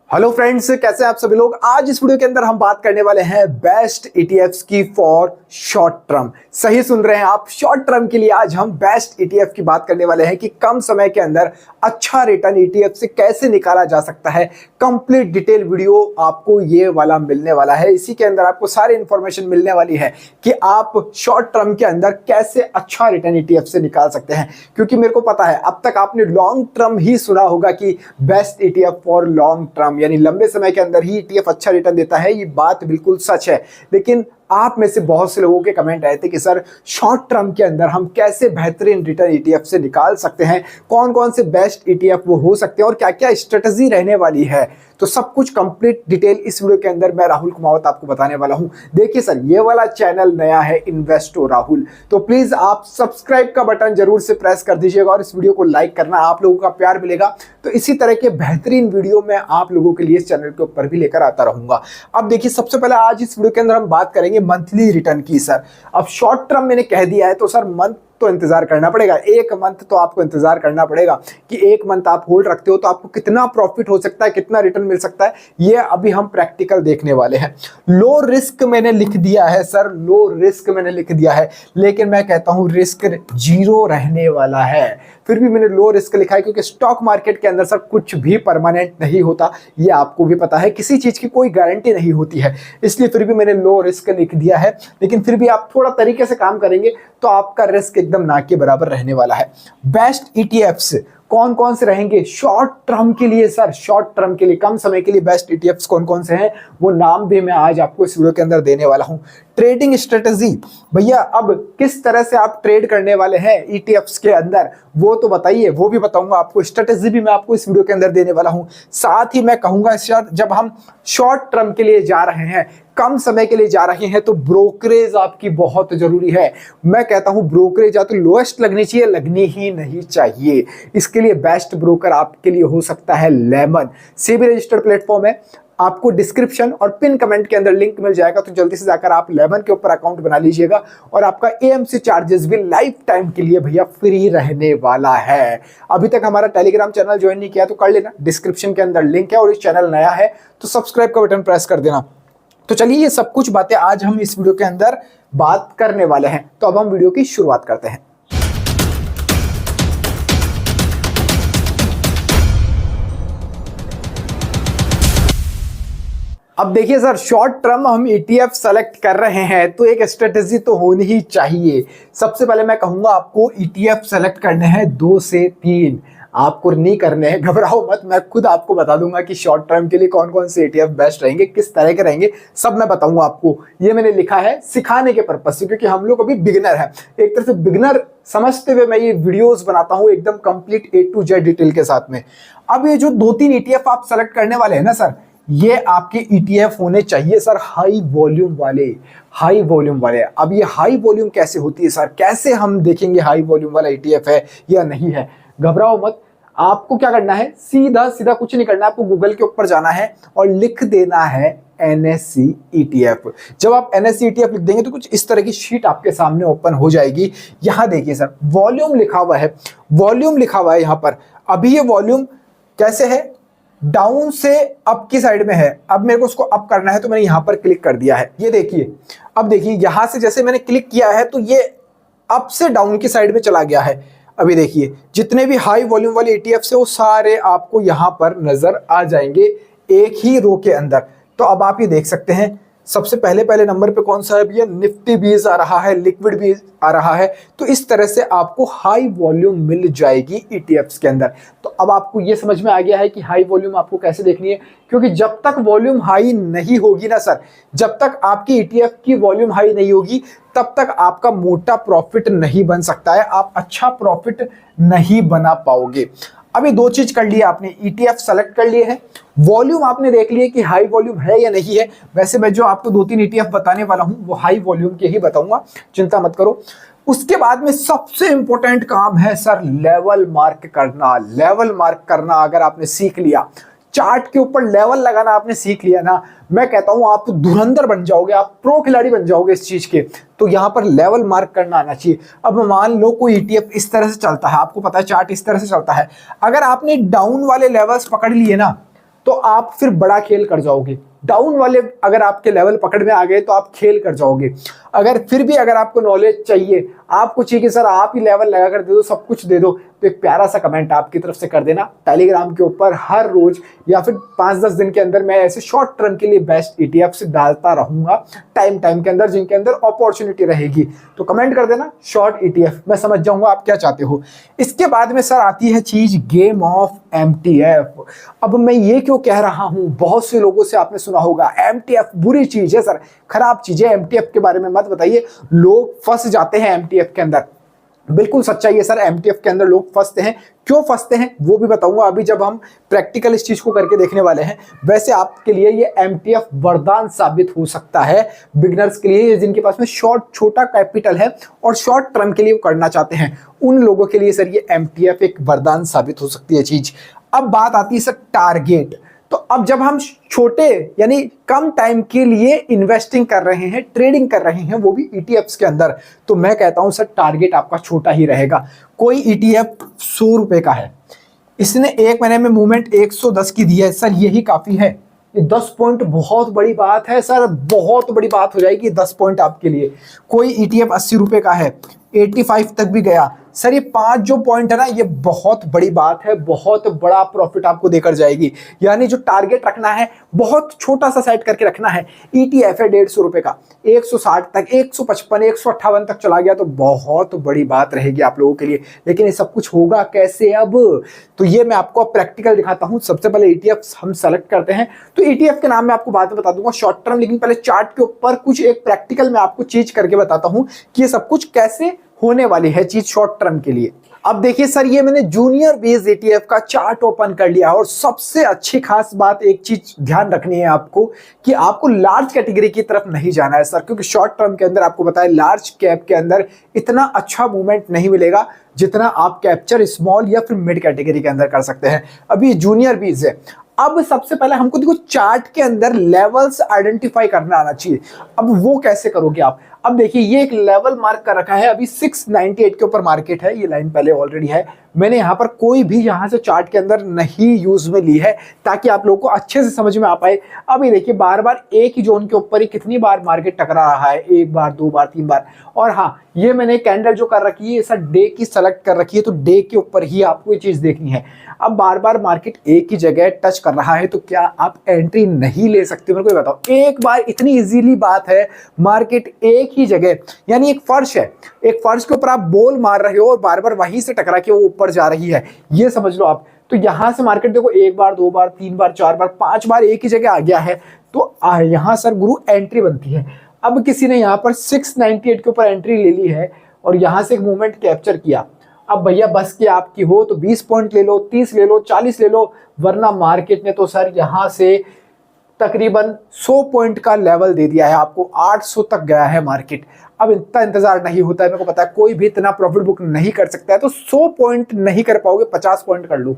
Hello friends, कैसे हैं आप सभी लोग। आज इस वीडियो के अंदर हम बात करने वाले हैं बेस्ट ईटीएफ्स की फॉर शॉर्ट टर्म। सही सुन रहे हैं आप, शॉर्ट टर्म के लिए आज हम बेस्ट ईटीएफ की बात करने वाले हैं कि कम समय के अंदर अच्छा रिटर्न ईटीएफ से कैसे निकाला जा सकता है। कंप्लीट डिटेल वीडियो आपको ये वाला मिलने वाला है। इसी के अंदर आपको सारी इंफॉर्मेशन मिलने वाली है कि आप शॉर्ट टर्म के अंदर कैसे अच्छा रिटर्न ईटीएफ से निकाल सकते हैं। क्योंकि मेरे को पता है अब तक आपने लॉन्ग टर्म ही सुना होगा कि best ETF for long term, यानी लंबे समय के अंदर ही ईटीएफ अच्छा रिटर्न देता है। ये बात बिल्कुल सच है, लेकिन आप में से बहुत से लोगों के कमेंट आए थे कि सर शॉर्ट टर्म के अंदर हम कैसे बेहतरीन रिटर्न ईटीएफ से निकाल सकते हैं, कौन कौन से बेस्ट ईटीएफ वो हो सकते हैं और क्या क्या स्ट्रेटजी रहने वाली है। तो सब कुछ कंप्लीट डिटेल इस वीडियो के अंदर मैं राहुल कुमावत आपको बताने वाला हूं। देखिए सर, ये वाला चैनल नया है, इन्वेस्टो राहुल, तो प्लीज आप सब्सक्राइब का बटन जरूर से प्रेस कर दीजिएगा और इस वीडियो को लाइक करना, आप लोगों का प्यार मिलेगा तो इसी तरह के बेहतरीन वीडियो मैं आप लोगों के लिए इस चैनल के ऊपर भी लेकर आता रहूंगा। अब देखिए, सबसे पहले आज इस वीडियो के अंदर हम बात करेंगे मंथली रिटर्न की। सर अब शॉर्ट टर्म मैंने कह दिया है तो सर मंथ तो इंतजार करना पड़ेगा, एक मंथ तो आपको इंतजार करना पड़ेगा कि एक मंथ आप होल्ड रखते हो तो आपको कितना प्रॉफिट हो सकता है, कितना रिटर्न मिल सकता है, ये अभी हम प्रैक्टिकल देखने वाले हैं। लो रिस्क मैंने लिख दिया है सर, लो रिस्क मैंने लिख दिया है, लेकिन मैं कहता हूं रिस्क जीरो रहने वाला है। फिर भी मैंने लो रिस्क लिखा है क्योंकि स्टॉक मार्केट के अंदर सर कुछ भी परमानेंट नहीं होता, ये आपको भी पता है, किसी चीज की कोई गारंटी नहीं होती है, इसलिए फिर भी मैंने लो रिस्क लिख दिया है। लेकिन फिर भी आप थोड़ा तरीके से काम करेंगे तो आपका रिस्क एकदम ना के बराबर रहने वाला है। बेस्ट ईटीएफ्स कौन कौन से रहेंगे शॉर्ट टर्म के लिए? सर शॉर्ट टर्म के लिए, कम समय के लिए बेस्ट ईटीएफ्स कौन कौन से हैं, वो नाम भी मैं आज आपको इस वीडियो के अंदर देने वाला हूं। ट्रेडिंग स्ट्रेटजी, भैया अब किस तरह से आप ट्रेड करने वाले हैं ईटीएफ्स के अंदर वो तो बताइए, वो भी बताऊंगा आपको, स्ट्रेटजी भी मैं आपको इस वीडियो के अंदर देने वाला हूं। साथ ही मैं कहूंगा सर, जब हम शॉर्ट टर्म के लिए जा रहे हैं, कम समय के लिए जा रहे हैं, तो ब्रोकरेज आपकी बहुत जरूरी है। मैं कहता हूं ब्रोकरेज या तो लोएस्ट लगनी चाहिए, लगनी ही नहीं चाहिए। इसके लिए बेस्ट ब्रोकर आपके लिए हो सकता है लेमन, सेबी रजिस्टर्ड प्लेटफॉर्म है। आपको डिस्क्रिप्शन और पिन कमेंट के अंदर लिंक मिल जाएगा, तो जल्दी से जाकर आप लेमन के ऊपर अकाउंट बना लीजिएगा और आपका एएमसी चार्जेस भी लाइफ टाइम के लिए भैया फ्री रहने वाला है। अभी तक हमारा टेलीग्राम चैनल ज्वाइन नहीं किया तो कर लेना, डिस्क्रिप्शन के अंदर लिंक है, और इस चैनल नया है तो सब्सक्राइब का बटन प्रेस कर देना। तो चलिए, ये सब कुछ बातें आज हम इस वीडियो के अंदर बात करने वाले हैं। तो अब हम वीडियो की शुरुआत करते हैं। अब देखिए सर, शॉर्ट टर्म हम ईटीएफ सेलेक्ट कर रहे हैं तो एक स्ट्रेटेजी तो होनी ही चाहिए। सबसे पहले मैं कहूंगा आपको ईटीएफ सेलेक्ट करने हैं 2 से 3, आपको नहीं करने हैं, घबराओ मत, मैं खुद आपको बता दूंगा कि शॉर्ट टर्म के लिए कौन कौन से ईटीएफ बेस्ट रहेंगे, किस तरह के रहेंगे, सब मैं बताऊंगा आपको। ये मैंने लिखा है सिखाने के पर्पज से, क्योंकि हम लोग अभी बिगिनर है, एक तरह से बिगिनर समझते हुए मैं ये वीडियोस बनाता हूं एकदम complete A to Z detail के साथ में। अब ये जो 2-3 ईटीएफ आप सेलेक्ट करने वाले हैं ना सर, ये आपके ईटीएफ होने चाहिए सर हाई वॉल्यूम वाले, हाई वॉल्यूम वाले। अब ये हाई वॉल्यूम कैसे होती है सर, कैसे हम देखेंगे हाई वॉल्यूम वाला ईटीएफ है या नहीं है? घबराओ मत, आपको क्या करना है, सीधा सीधा कुछ नहीं करना है, आपको गूगल के ऊपर जाना है और लिख देना है NSE ETF। जब आप NSE ETF लिख देंगे तो कुछ इस तरह की शीट आपके सामने ओपन हो जाएगी। यहां देखिए सर, वॉल्यूम लिखा हुआ है, वॉल्यूम लिखा हुआ है यहां पर। अभी ये वॉल्यूम कैसे है, डाउन से अप की साइड में है। अब मेरे को उसको अप करना है तो मैंने यहां पर क्लिक कर दिया है, ये देखिए। अब देखिए यहां से जैसे मैंने क्लिक किया है तो ये अप से डाउन की साइड में चला गया है। अभी देखिए जितने भी हाई वॉल्यूम वाले ईटीएफ से वो सारे आपको यहां पर नजर आ जाएंगे एक ही रो के अंदर। तो अब आप ये देख सकते हैं, सबसे पहले नंबर पे कौन सा है भैया, निफ्टी बीज आ रहा है, लिक्विड भी आ रहा है। तो इस तरह से आपको हाई वॉल्यूम मिल जाएगी ईटीएफ्स के अंदर। तो अब आपको ये समझ में आ गया है कि हाई वॉल्यूम आपको कैसे देखनी है, क्योंकि जब तक वॉल्यूम हाई नहीं होगी ना सर, जब तक आपकी ईटीएफ की वॉल्यूम हाई नहीं होगी तब तक आपका मोटा प्रॉफिट नहीं बन सकता है, आप अच्छा प्रॉफिट नहीं बना पाओगे। अभी 2 चीज कर लिए आपने, ईटीएफ सेलेक्ट कर लिए हैं, वॉल्यूम आपने देख लिए कि हाई वॉल्यूम है या नहीं है। वैसे मैं जो आपको 2-3 ईटीएफ बताने वाला हूं वो हाई वॉल्यूम के ही बताऊंगा, चिंता मत करो। उसके बाद में सबसे इंपॉर्टेंट काम है सर लेवल मार्क करना। लेवल मार्क करना अगर आपने सीख लिया, चार्ट के ऊपर लेवल लगाना आपने सीख लिया ना, मैं कहता हूं आप धुरंधर बन जाओगे, आप प्रो खिलाड़ी बन जाओगे इस चीज के। तो यहां पर लेवल मार्क करना आना चाहिए। अब मान लो कोई ईटीएफ इस तरह से चलता है, आपको पता है चार्ट इस तरह से चलता है, अगर आपने डाउन वाले लेवल्स पकड़ लिए ना तो आप फिर बड़ा खेल कर जाओगे। डाउन वाले अगर आपके लेवल पकड़ में आ गए तो आप खेल कर जाओगे। अगर फिर भी अगर आपको नॉलेज चाहिए, आपको चाहिए कि सर आप ही लेवल लगा कर दे दो, सब कुछ दे दो, तो एक प्यारा सा कमेंट आपकी तरफ से कर देना। टेलीग्राम के ऊपर हर रोज या फिर 5-10 दिन के अंदर मैं ऐसे शॉर्ट टर्म के लिए बेस्ट ईटीएफ डालता रहूंगा टाइम के अंदर, जिनके अंदर अपॉर्चुनिटी रहेगी। तो कमेंट कर देना शॉर्ट ईटीएफ, मैं समझ जाऊंगा आप क्या चाहते हो। इसके बाद में सर आती है चीज गेम ऑफ एमटीएफ। अब मैं ये क्यों कह रहा हूं, बहुत से लोगों से आपने सुना होगा एमटीएफ बुरी चीज है सर, खराब चीज है, एमटीएफ के बारे में मत बताइए, लोग फंस जाते हैं एमटीएफ के अंदर। बिल्कुल सच्चाई है सर, एमटीएफ के अंदर लोग फंसते हैं। क्यों फंसते हैं वो भी बताऊंगा अभी जब हम प्रैक्टिकल इस चीज को करके देखने वाले हैं। वैसे आपके लिए ये एमटीएफ वरदान साबित हो सकता है बिगिनर्स के लिए, जिनके पास में छोटा कैपिटल है और शॉर्ट टर्म के लिए वो करना चाहते हैं, उन लोगों के लिए सर ये एमटीएफ एक वरदान साबित हो सकती है चीज। अब बात आती है सर टारगेट। तो अब जब हम छोटे यानी कम टाइम के लिए इन्वेस्टिंग कर रहे हैं, ट्रेडिंग कर रहे हैं, वो भी ईटीएफ्स के अंदर, तो मैं कहता हूं सर टारगेट आपका छोटा ही रहेगा। कोई ईटीएफ 100 रुपए का है, इसने एक महीने में मूवमेंट 110 की दी है, सर यही काफी है। ये 10 पॉइंट बहुत बड़ी बात है सर, बहुत बड़ी बात हो जाएगी 10 पॉइंट आपके लिए। कोई ईटीएफ 80 रुपए का है, 85 तक भी गया, सर ये 5 जो पॉइंट है ना, ये बहुत बड़ी बात है, बहुत बड़ा प्रॉफिट आपको देकर जाएगी। यानी जो टारगेट रखना है बहुत छोटा सा सेट करके रखना है। ईटीएफ है 150 रुपए का, 160 तक, 155, 158 तक चला गया तो बहुत बड़ी बात रहेगी आप लोगों के लिए। लेकिन ये सब कुछ होगा कैसे अब, तो ये मैं आपको प्रैक्टिकल दिखाता हूं। सबसे पहले ईटीएफ हम सेलेक्ट करते हैं, तो ईटीएफ के नाम मैं आपको बाद में बता दूंगा शॉर्ट टर्म, लेकिन पहले चार्ट के ऊपर कुछ एक प्रैक्टिकल मैं आपको चीज करके बताता हूं कि ये सब कुछ कैसे होने वाली है चीज शॉर्ट टर्म के लिए। अब देखिए सर, ये मैंने जूनियर बेस ईटीएफ का चार्ट ओपन कर लिया, और सबसे अच्छी खास बात एक चीज ध्यान रखनी है आपको कि आपको लार्ज कैटेगरी की तरफ नहीं जाना है सर, क्योंकि शॉर्ट टर्म के अंदर आपको पता है लार्ज कैप के अंदर इतना अच्छा मूवमेंट नहीं मिलेगा जितना आप कैप्चर स्मॉल या फिर मिड कैटेगरी के अंदर कर सकते हैं। अभी जूनियर बेस है। अब सबसे पहले हमको देखो चार्ट के अंदर लेवल्स आइडेंटिफाई करना आना चाहिए। अब वो कैसे करोगे आप, अब देखिए ये एक लेवल मार्क कर रखा है, अभी 698 के ऊपर मार्केट है, ये लाइन पहले ऑलरेडी है। मैंने यहाँ पर कोई भी यहाँ से चार्ट के अंदर नहीं यूज में ली है ताकि आप लोगों को अच्छे से समझ में आ पाए। अब ये देखिए बार बार एक ही जोन के ऊपर ही कितनी बार मार्केट टकरा रहा है, 1 बार 2 बार 3 बार। और हाँ, ये मैंने कैंडल जो कर रखी है सर डे की सेलेक्ट कर रखी है, तो डे के ऊपर ही आपको ये चीज देखनी है। अब बार बार मार्केट एक ही जगह टच कर रहा है तो क्या आप एंट्री नहीं ले सकते, मेरे को बताओ। एक बार इतनी इजीली बात है, मार्केट एक ही जगह यानी एक फर्श है, एक फर्श के ऊपर आप बॉल मार रहे हो और बार बार वहीं से टकरा के वो ऊपर जा रही है, ये समझ लो आप। तो यहां से मार्केट देखो 1 बार 2 बार 3 बार 4 बार 5 बार एक ही जगह आ गया है, तो यहां सर गुरु एंट्री बनती है। अब किसी ने यहाँ पर 698 के ऊपर एंट्री ले ली है और यहां से एक मूवमेंट कैप्चर किया। अब भैया बस की आपकी हो तो 20 पॉइंट ले लो, 30 ले लो, 40 ले लो, वरना मार्केट ने तो सर यहां से तकरीबन 100 पॉइंट का लेवल दे दिया है आपको, 800 तक गया है मार्केट। अब इतना इंतजार नहीं होता है, मेरे को पता है कोई भी इतना प्रॉफिट बुक नहीं कर सकता है, तो 100 पॉइंट नहीं कर पाओगे, 50 पॉइंट कर लो,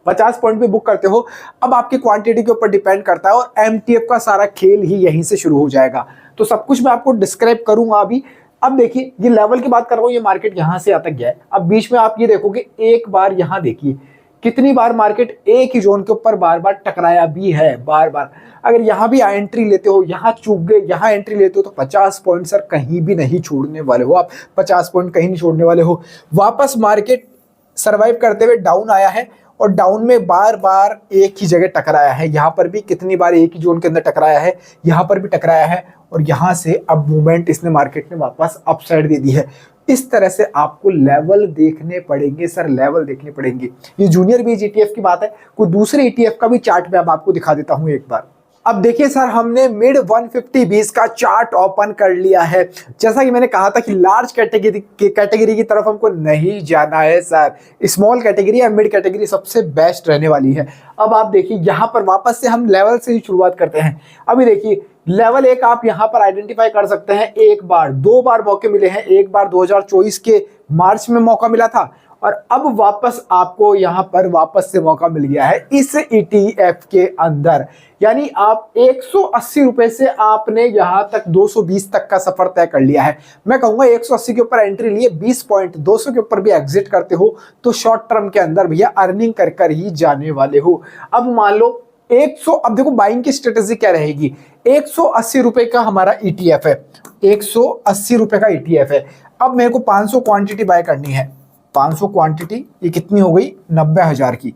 50 पॉइंट भी बुक करते हो। अब आपकी क्वांटिटी के ऊपर डिपेंड करता है और एमटीएफ का सारा खेल ही यहीं से शुरू हो जाएगा। तो सब कुछ मैं आपको डिस्क्राइब करूंगा अभी। अब देखिए ये लेवल की बात कर रहा हूं, ये मार्केट यहां से यहां तक गया है। अब बीच में आप ये देखोगे एक बार यहां देखिए कितनी बार मार्केट एक ही जोन के ऊपर बार बार टकराया भी है, बार बार। अगर यहां भी एंट्री लेते हो, यहां चूक गए, यहां एंट्री लेते हो, तो 50 पॉइंट सर कहीं भी नहीं छोड़ने वाले हो आप, 50 पॉइंट कहीं नहीं छोड़ने वाले हो। वापस मार्केट सर्वाइव करते हुए डाउन आया है और डाउन में बार बार एक ही जगह टकराया है, यहाँ पर भी कितनी बार एक ही जोन के अंदर टकराया है, यहाँ पर भी टकराया है, और यहाँ से अब मूवमेंट इसने मार्केट ने वापस अपसाइड दे दी है। इस तरह से आपको लेवल देखने पड़ेंगे सर, लेवल देखने पड़ेंगे। ये जूनियर बेस ईटीएफ की बात है, कोई दूसरे ईटीएफ का भी चार्ट मैं अब आपको दिखा देता हूं एक बार। अब देखिए सर, हमने मिड 150 बीस का चार्ट ओपन कर लिया है। जैसा कि मैंने कहा था कि लार्ज कैटेगरी की तरफ हमको नहीं जाना है सर, स्मॉल कैटेगरी या मिड कैटेगरी सबसे बेस्ट रहने वाली है। अब आप देखिए यहाँ पर वापस से हम लेवल से ही शुरुआत करते हैं। अभी देखिए लेवल 1 आप यहाँ पर आइडेंटिफाई कर सकते हैं, 1 बार 2 बार मौके मिले हैं। एक बार 2024 के मार्च में मौका मिला था और अब वापस आपको यहाँ पर वापस से मौका मिल गया है इस ईटीएफ के अंदर। यानी आप 180 रुपए से आपने यहाँ तक 220 तक का सफर तय कर लिया है। मैं कहूंगा 180 के ऊपर एंट्री लिए 20 पॉइंट, 200 के ऊपर भी एग्जिट करते हो तो शॉर्ट टर्म के अंदर भैया अर्निंग कर कर ही जाने वाले हो। अब मान लो 100, अब देखो बाइंग की स्ट्रेटेजी क्या रहेगी। 180 रुपए का हमारा ईटीएफ है, 180 रुपए का ईटीएफ है। अब मेरे को 500 क्वांटिटी बाय करनी है। 500 क्वांटिटी ये कितनी हो गई, 90,000 की,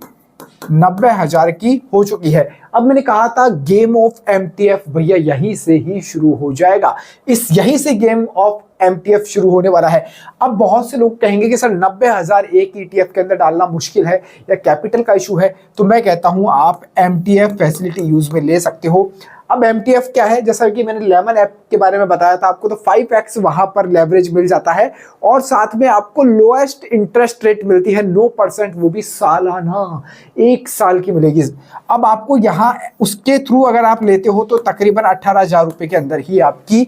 90,000 की हो चुकी है। अब मैंने कहा था गेम ऑफ एमटीएफ भैया यहीं से ही शुरू हो जाएगा, यहीं से गेम ऑफ एमटीएफ शुरू होने वाला है। अब बहुत से लोग कहेंगे कि सर 90,000 एक ईटीएफ के अंदर डालना मुश्किल है या कैपिटल का इशू है, तो मैं कहता हूं आप एमटीएफ फैसिलिटी यूज में ले सकते हो। अब एमटीएफ क्या है, जैसा कि मैंने लेमन ऐप के बारे में बताया था आपको, तो 5x वहां पर लेवरेज मिल जाता है और साथ में आपको लोएस्ट इंटरेस्ट रेट मिलती है 9%, वो भी सालाना, 1 साल की मिलेगी। अब आपको यहाँ उसके थ्रू अगर आप लेते हो तो तकरीबन 18,000 रुपए के अंदर ही आपकी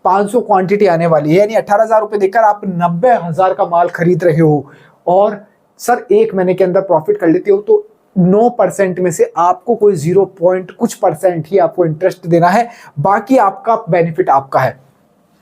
500 क्वांटिटी आने वाली है, यानी 18,000 रुपए देकर आप 90,000 का माल खरीद रहे हो और सर 1 महीने के अंदर प्रॉफिट कर लेते हो, तो 9% में से आपको कोई 0 पॉइंट कुछ परसेंट ही आपको इंटरेस्ट देना है, बाकी आपका बेनिफिट आपका है।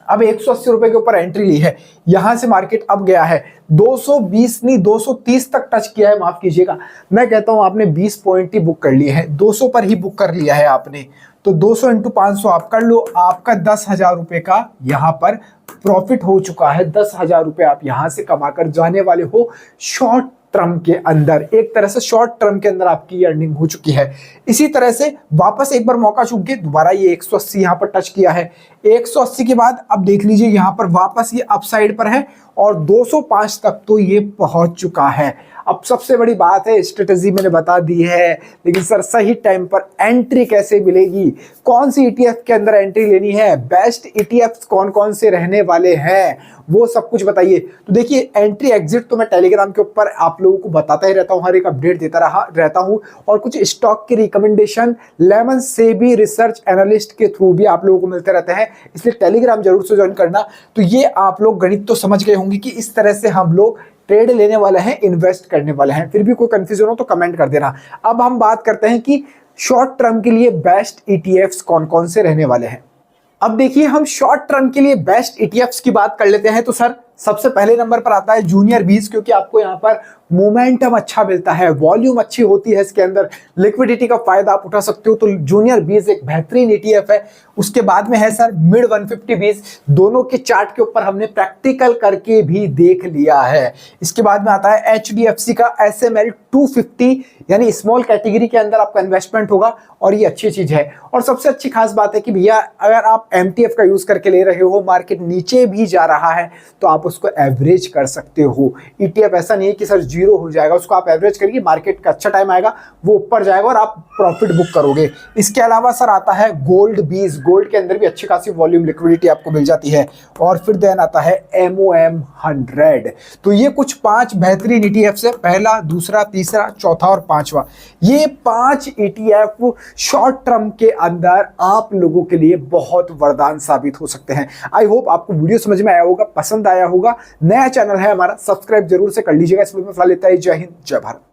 अब 180 रुपए के ऊपर एंट्री ली है, यहां से मार्केट अब गया है 220 नहीं 230 तक टच किया है, माफ कीजिएगा। मैं कहता हूं आपने 20 पॉइंट ही बुक कर लिए हैं, 200 पर ही बुक कर लिया है आपने, तो 200 इंटू 500 आप कर लो, आपका 10,000 रुपए का यहां पर प्रॉफिट हो चुका है। 10,000 रुपए आप यहां से कमाकर जाने वाले हो शॉर्ट टर्म के अंदर, एक तरह से शॉर्ट टर्म के अंदर आपकी अर्निंग हो चुकी है। इसी तरह से वापस एक बार मौका चूक के दोबारा ये 180 यहां पर टच किया है। 180 के बाद अब देख लीजिए यहां पर वापस ये अपसाइड पर है और 205 तक तो ये पहुंच चुका है। अब सबसे बड़ी बात है, स्ट्रेटेजी मैंने बता दी है, लेकिन सर सही टाइम पर एंट्री कैसे मिलेगी, कौन सी ईटीएफ के अंदर एंट्री लेनी है, बेस्ट ईटीएफ कौन कौन से रहने वाले हैं, वो सब कुछ बताइए। तो देखिए एंट्री एग्जिट तो मैं टेलीग्राम के ऊपर आप लोगों को बताता ही रहता हूं, हर एक अपडेट देता रहता हूं, और कुछ स्टॉक की रिकमेंडेशन लेमन से भी रिसर्च एनालिस्ट के थ्रू भी आप लोगों को मिलते रहते हैं, इसलिए टेलीग्राम जरूर से ज्वाइन करना। तो ये आप लोग गणित तो समझ गए होंगे कि इस तरह से हम लोग ट्रेड लेने वाले हैं, इन्वेस्ट करने वाले हैं। फिर भी कोई कंफ्यूजन हो तो कमेंट कर देना। अब हम बात करते हैं कि शॉर्ट टर्म के लिए बेस्ट ईटीएफ्स कौन कौन से रहने वाले हैं। अब देखिए हम शॉर्ट टर्म के लिए बेस्ट ईटीएफ्स की बात कर लेते हैं, तो सर सबसे पहले नंबर पर आता है जूनियर बीज, क्योंकि आपको यहाँ पर मोमेंटम अच्छा मिलता है, वॉल्यूम अच्छी होती है इसके अंदर, लिक्विडिटी का फायदा आप उठा सकते हो, तो जूनियर बीज एक बेहतरीन ईटीएफ है। उसके बाद में है सर मिड 150 बीज, दोनों के चार्ट के ऊपर हमने प्रैक्टिकल करके भी देख लिया है। इसके बाद में आता है एचडीएफसी का SML 250, यानी स्मॉल कैटेगरी के अंदर आपका इन्वेस्टमेंट होगा और ये अच्छी चीज है। और सबसे अच्छी खास बात है कि भैया अगर आप एमटीएफ का यूज करके ले रहे हो, मार्केट नीचे भी जा रहा है तो आप उसको एवरेज कर सकते हो। ईटीएफ ऐसा नहीं है कि सर जीरो हो जाएगा, उसको आप एवरेज करिए, मार्केट का अच्छा टाइम आएगा वो ऊपर जाएगा और आप प्रॉफिट बुक करोगे। इसके अलावा सर आता है गोल्ड बीज, गोल्ड के अंदर भी अच्छी खासी वॉल्यूम लिक्विडिटी आपको मिल जाती है। और फिर देन आता है MOM 100। तो ये कुछ 5 बेहतरीन ईटीएफ है, पहला, दूसरा, तीसरा, चौथा और 5वां। ये 5 ईटीएफ शॉर्ट टर्म के अंदर आप लोगों के लिए बहुत वरदान साबित हो सकते हैं। आई होप आपको वीडियो समझ में आया होगा, पसंद आया होगा। नया चैनल है हमारा, सब्सक्राइब जरूर से कर लीजिएगा। इस वीडियो में फिलहाल इतना ही। जय हिंद, जय भारत।